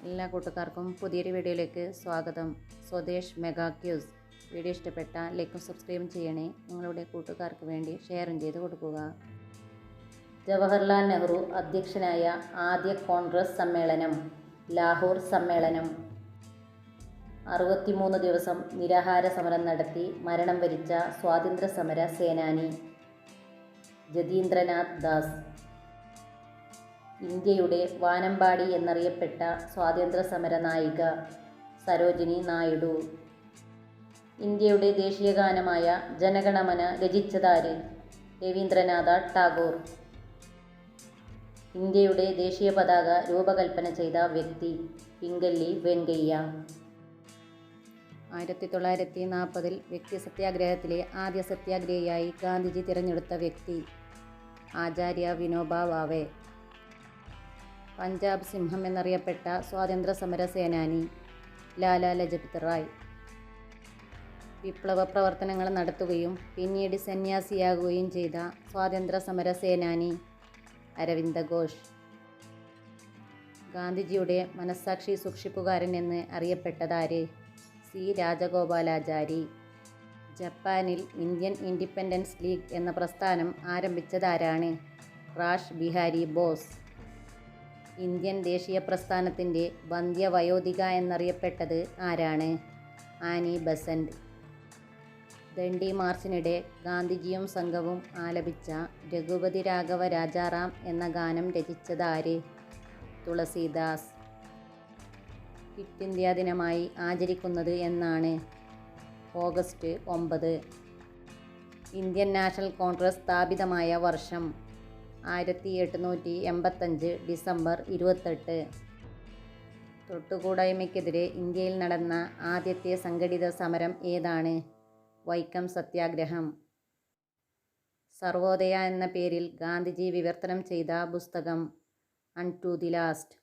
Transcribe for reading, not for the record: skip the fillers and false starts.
എല്ലാ കൂട്ടുകാർക്കും പുതിയൊരു വീഡിയോയിലേക്ക് സ്വാഗതം. Swadesh mega quiz. വീഡിയോ ഇഷ്ടപ്പെട്ട ലൈക്കും സബ്സ്ക്രൈബും ചെയ്യണേ. നിങ്ങളുടെ കൂട്ടുകാർക്ക് വേണ്ടി ഷെയറും ചെയ്ത് കൊടുക്കുക. ജവഹർലാൽ നെഹ്റു അധ്യക്ഷനായ ആദ്യ കോൺഗ്രസ് സമ്മേളനം ലാഹോർ സമ്മേളനം. 63 ദിവസം നിരാഹാര സമരം നടത്തി മരണം വരിച്ച സ്വാതന്ത്ര്യ സമര സേനാനി ജതീന്ദ്രനാഥ് ദാസ്. ഇന്ത്യയുടെ വാനമ്പാടി എന്നറിയപ്പെട്ട സ്വാതന്ത്ര്യ സമര നായിക സരോജിനി നായിഡു. ഇന്ത്യയുടെ ദേശീയഗാനമായ ജനഗണമന രചിച്ചതാര്? രവീന്ദ്രനാഥ ടാഗോർ. ഇന്ത്യയുടെ ദേശീയ പതാക രൂപകൽപ്പന ചെയ്ത വ്യക്തി പിംഗല്ലി വെങ്കയ്യ. 1940 വ്യക്തി സത്യാഗ്രഹത്തിലെ ആദ്യ സത്യാഗ്രഹിയായി ഗാന്ധിജി തിരഞ്ഞെടുത്ത വ്യക്തി ആചാര്യ വിനോബ ഭാവെ. പഞ്ചാബ് സിംഹം എന്നറിയപ്പെട്ട സ്വാതന്ത്ര്യ സമര സേനാനി ലാലാ ലജപത് റായ്. വിപ്ലവ പ്രവർത്തനങ്ങൾ നടത്തുകയും പിന്നീട് സന്യാസിയാകുകയും ചെയ്ത സ്വാതന്ത്ര്യ സമര സേനാനി അരവിന്ദ ഘോഷ്. ഗാന്ധിജിയുടെ മനസ്സാക്ഷി സൂക്ഷിപ്പുകാരൻ എന്ന് അറിയപ്പെട്ടതാര്? സി രാജഗോപാലാചാരി. ജപ്പാനിൽ ഇന്ത്യൻ ഇൻഡിപെൻഡൻസ് ലീഗ് എന്ന പ്രസ്ഥാനം ആരംഭിച്ചതാരാണ്? റാഷ് ബിഹാരി ബോസ്. ഇന്ത്യൻ ദേശീയ പ്രസ്ഥാനത്തിൻ്റെ വന്ധ്യവയോധിക എന്നറിയപ്പെട്ടത് ആരാണ്? Annie Besant. ദണ്ഡി മാർച്ചിനിടെ ഗാന്ധിജിയും സംഘവും ആലപിച്ച രഘുപതി രാഘവ രാജാറാം എന്ന ഗാനം രചിച്ചതാര്? തുളസീദാസ്. ക്വിറ്റ് ഇന്ത്യ ദിനമായി ആചരിക്കുന്നത് എന്നാണ്? ഓഗസ്റ്റ് 9. ഇന്ത്യൻ നാഷണൽ കോൺഗ്രസ് സ്ഥാപിതമായ വർഷം 1885 ഡിസംബർ 28. തൊട്ടുകൂടായ്മയ്ക്കെതിരെ ഇന്ത്യയിൽ നടന്ന ആദ്യത്തെ സംഘടിത സമരം ഏതാണ്? വൈക്കം സത്യാഗ്രഹം. സർവോദയ എന്ന പേരിൽ ഗാന്ധിജി വിവർത്തനം ചെയ്ത പുസ്തകം അൺ ടു ദി ലാസ്റ്റ്.